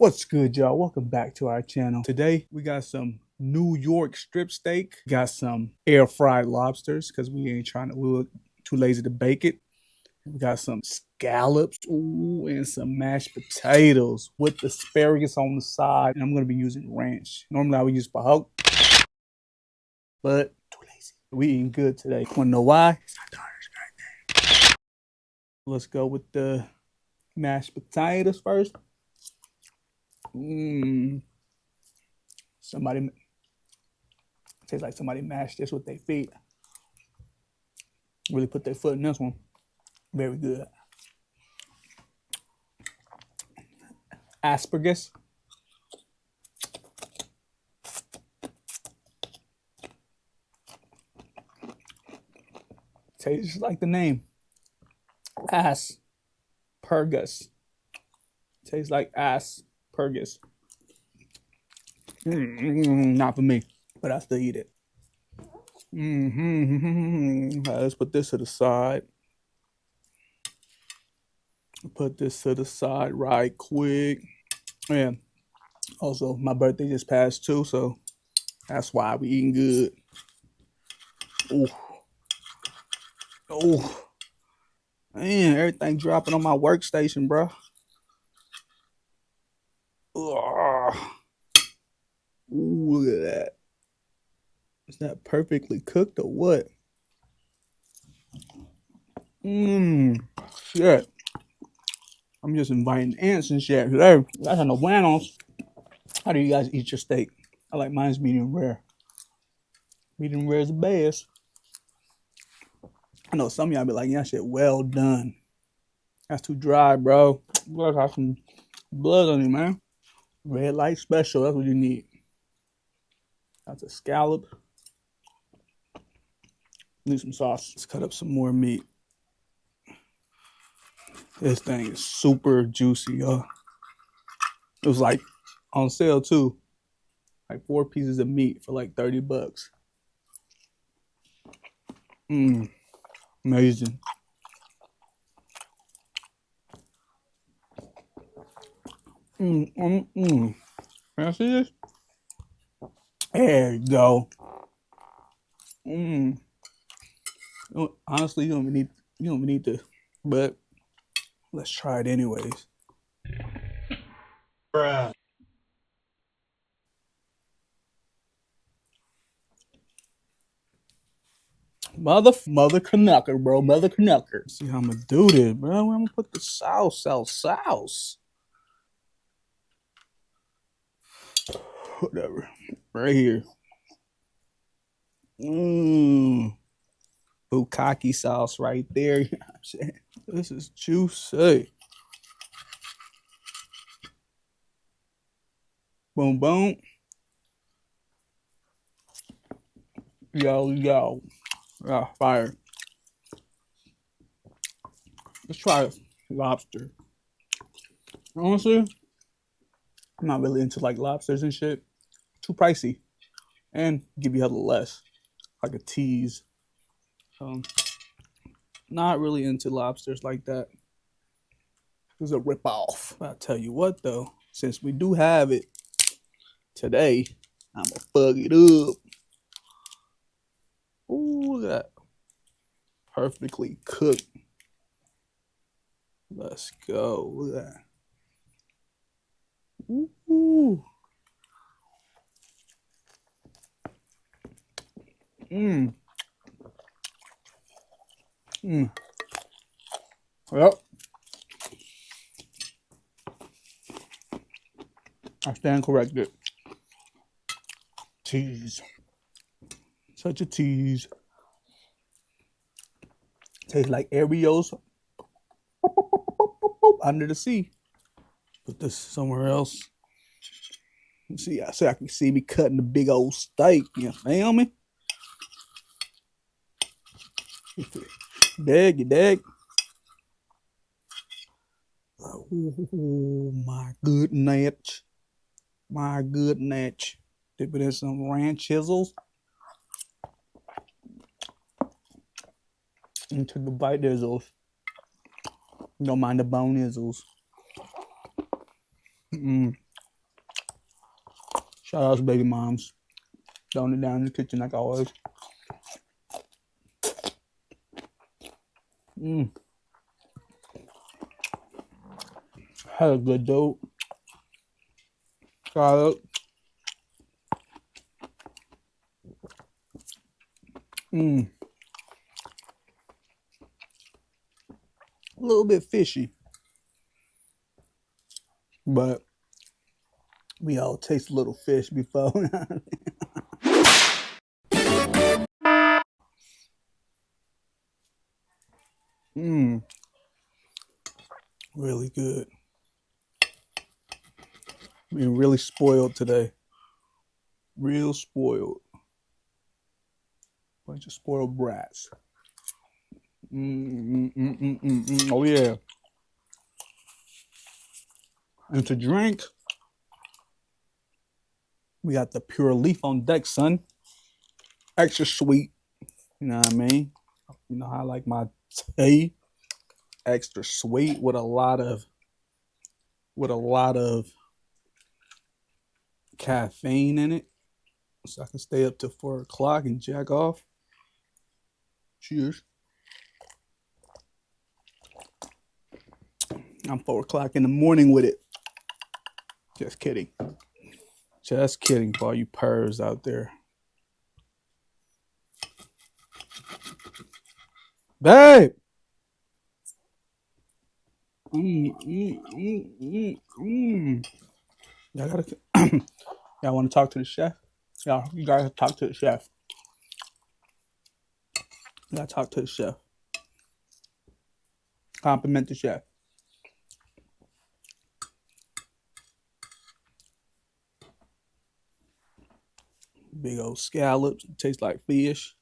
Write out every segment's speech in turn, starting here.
What's good, y'all? Welcome back to our channel. Today, we got some New York strip steak. Got some air fried lobsters because we were too lazy to bake it. We got some scallops, ooh, and some mashed potatoes with asparagus on the side. And I'm gonna be using ranch. Normally I would use bahok, but too lazy. We eating good today. Wanna know why? It's our daughter's birthday. Let's go with the mashed potatoes first. Somebody tastes like somebody mashed this with their feet. Really put their foot in this one. Very good. Asparagus. Tastes like the name. Asparagus. Tastes like asparagus. Not for me, but I still eat it. Let's put this to the side. Put this to the side right quick. And also, my birthday just passed too, so that's why we eating good. Oh, oh, man, everything dropping on my workstation, bro. Ooh, look at that. Is that perfectly cooked or what? Shit. I'm just inviting ants and shit today. You guys have no buenos. How do you guys eat your steak? I like mine's medium rare. Medium rare is the best. I know some of y'all be like, yeah, shit, well done. That's too dry, bro. Blood got some blood on it, man. Red light special, that's what you need. That's a scallop. Need some sauce. Let's cut up some more meat. This thing is super juicy, yo. It was like on sale too. Like 4 pieces of meat for like $30. Amazing. Can I see this? There you go. Honestly, you don't even need to, but let's try it anyways. Bruh. Mother Canucker, bro. Mother Canucker. See how I'm gonna do this, bro. I'm gonna put the sauce. Whatever. Right here. Bukkake sauce right there. You know what I'm saying? This is juicy. Boom, boom. Yo. Fire. Let's try lobster. Honestly, I'm not really into like lobsters and shit. Too pricey. And give you hella less. Like a tease. Not really into lobsters like that. It's a ripoff. I'll tell you what though, since we do have it today, I'ma fuck it up. Ooh, look at that. Perfectly cooked. Let's go. Look at that. Ooh. Yep. I stand corrected. Tease. Such a tease. Tastes like Arios under the sea. Put this somewhere else. See, I can see me cutting the big old steak. You feel me? You dig? Oh, my goodness. Dip it in some ranch chisels. Into the bite izzles. Don't mind the bone izzles. Shout out to baby moms. Throwing it down in the kitchen like always. Had a good dope. Salad. A little bit fishy. But we all taste a little fish before. Really good. Being really spoiled today. Real spoiled. Bunch of spoiled brats. Oh yeah. And to drink, we got the Pure Leaf on deck, son. Extra sweet. You know what I mean? You know how I like my tea. Extra sweet with a lot of caffeine in it. So I can stay up till 4 o'clock and jack off. Cheers. I'm 4 o'clock in the morning with it. Just kidding. Just kidding for all you pervs out there. Babe! Y'all gotta y'all wanna talk to the chef? Y'all, you gotta talk to the chef. You gotta talk to the chef. Compliment the chef. Big old scallops. Taste like fish.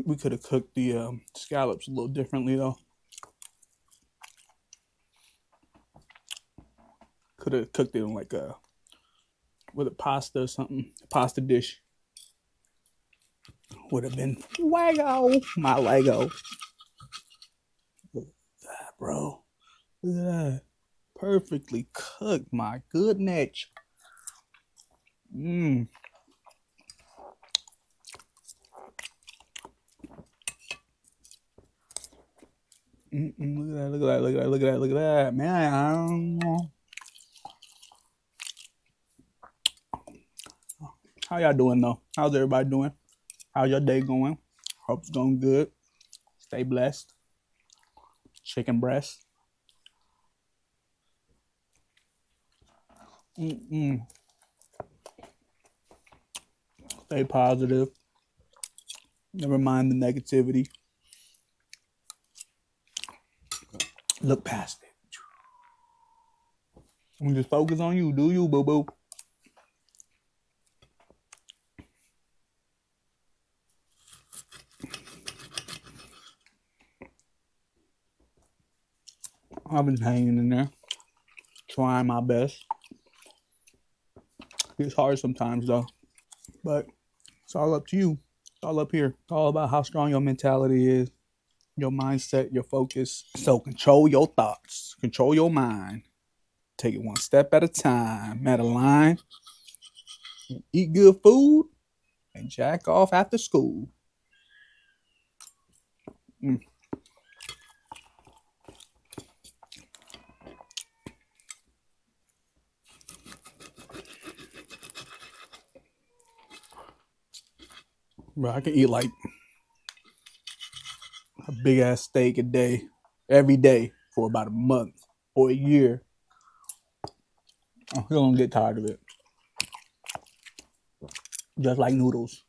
We could have cooked the scallops a little differently though. Could have cooked it in like with a pasta or something. A pasta dish. Would have been Wago. My Lego. Look at that, bro. Look at that. Perfectly cooked. My goodness. Look at that, look at that, look at that, look at that, look at that. Man, I don't know. How y'all doing though? How's everybody doing? How's your day going? Hope it's going good. Stay blessed. Chicken breast. Stay positive. Never mind the negativity. Look past it. We just focus on you. Do you, boo-boo? I've been hanging in there. Trying my best. It's hard sometimes though. But it's all up to you. It's all up here. It's all about how strong your mentality is. Your mindset, your focus. So control your thoughts. Control your mind. Take it one step at a time. Madeline. Eat good food. And jack off after school. Bro, I can eat like a big ass steak a day, every day for about a month or a year. I'm still gonna get tired of it. Just like noodles.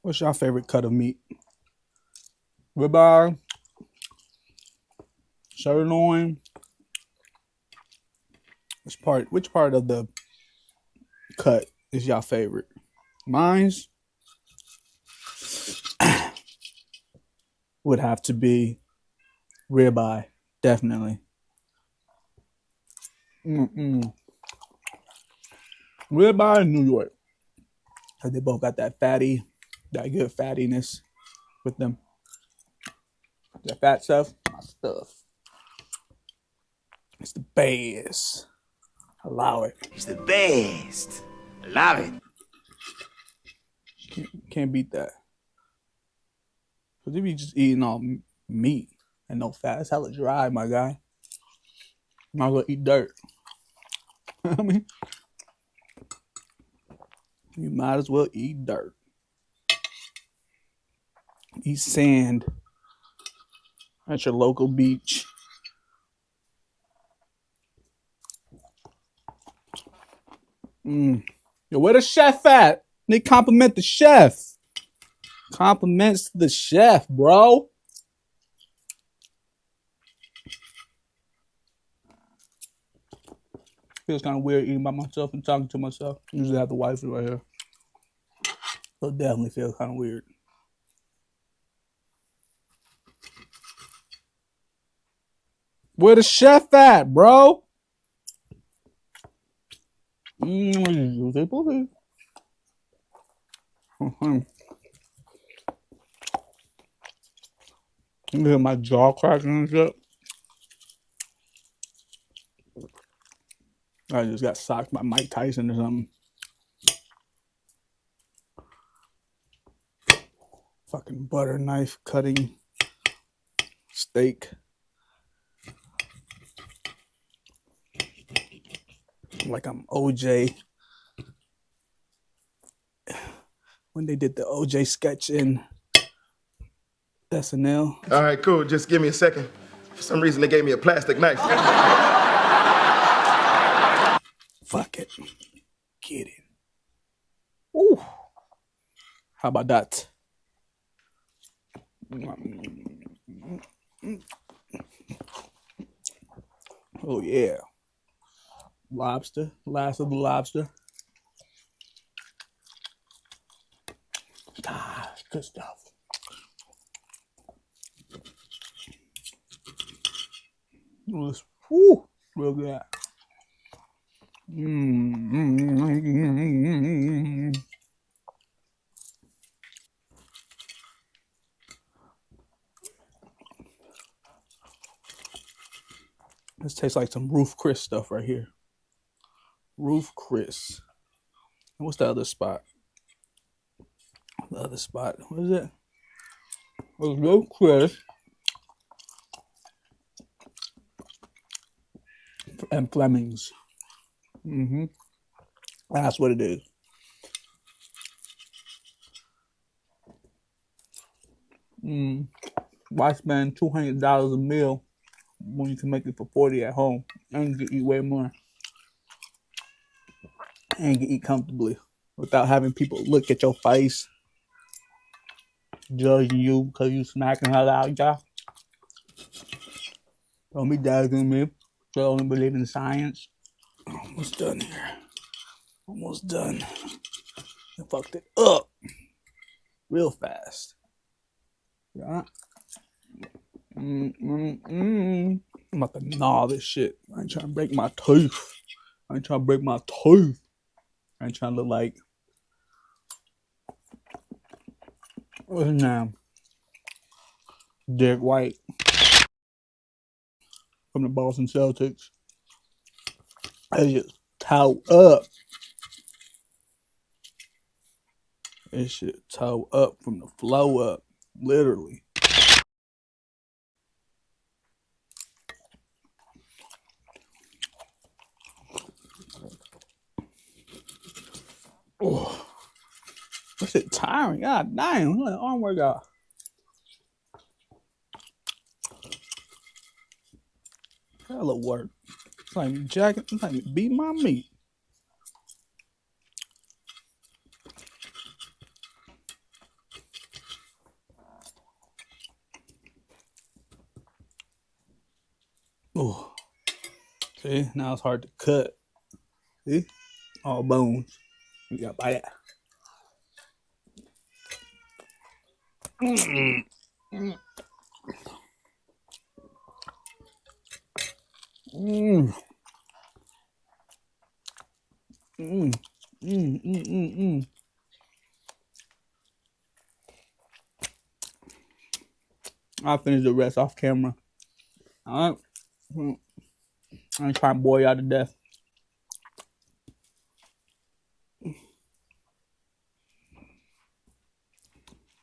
What's your favorite cut of meat? Ribeye, sirloin. Which part of the cut is your favorite? Mine's would have to be ribeye, definitely. Ribeye in New York. Cause they both got that good fattiness with them. That fat stuff, my stuff. It's the best. Allow it. It's the best. Love it. Can't beat that. Cause if you just eating all meat and no fat, it's hella dry, my guy. Might as well eat dirt. I mean, you might as well eat dirt. Eat sand at your local beach. Yo, where the chef at? They compliment the chef. Compliments the chef, bro. Feels kind of weird eating by myself and talking to myself. Usually I have the wife right here. So it definitely feels kind of weird. Where the chef at, bro? You hear my jaw cracking and shit. I just got socked by Mike Tyson or something. Fucking butter knife cutting steak. Like I'm OJ. When they did the OJ sketch in SNL. All right, cool. Just give me a second. For some reason, they gave me a plastic knife. Fuck it. Get it. Ooh. How about that? Oh, yeah. Lobster. Last of the lobster. Good stuff. Woo, real good. This tastes like some Roof Chris stuff right here. Roof Chris. What's the other spot? The other spot. What is it? It's Roof Chris. And Fleming's. That's what it is. Why spend $200 a meal when you can make it for $40 at home and you can eat way more and you can eat comfortably without having people look at your face, judging you because you smacking her out, y'all. Don't be judging me. I only believe in science. Almost done here. Almost done. I fucked it up real fast. Yeah. I'm about to gnaw this shit. I ain't trying to break my tooth. I ain't trying to break my tooth. I ain't trying to look like, what's his name? Derek White from the Boston Celtics. I just toe up. This shit toe up from the flow up. Literally. Oh, this shit tiring. God damn, what an arm workout. Hella work. It's like me jacking. It's like me beating my meat. Oh, see, now it's hard to cut. See, all bones. You gotta bite it. Mm. Mm. Mm. Mm. Mm. Mm. I'll finish the rest off camera. All right. I'm trying to boil y'all to death.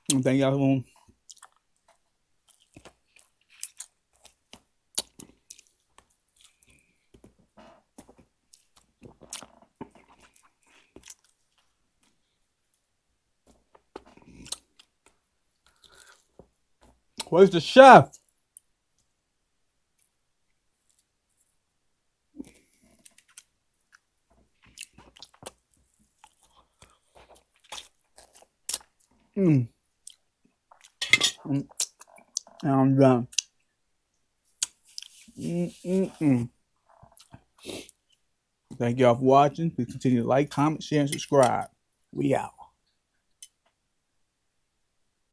And thank y'all for where's the chef? Mm. Mm. And I'm done. Mm. Thank y'all for watching. Please continue to like, comment, share, and subscribe. We out.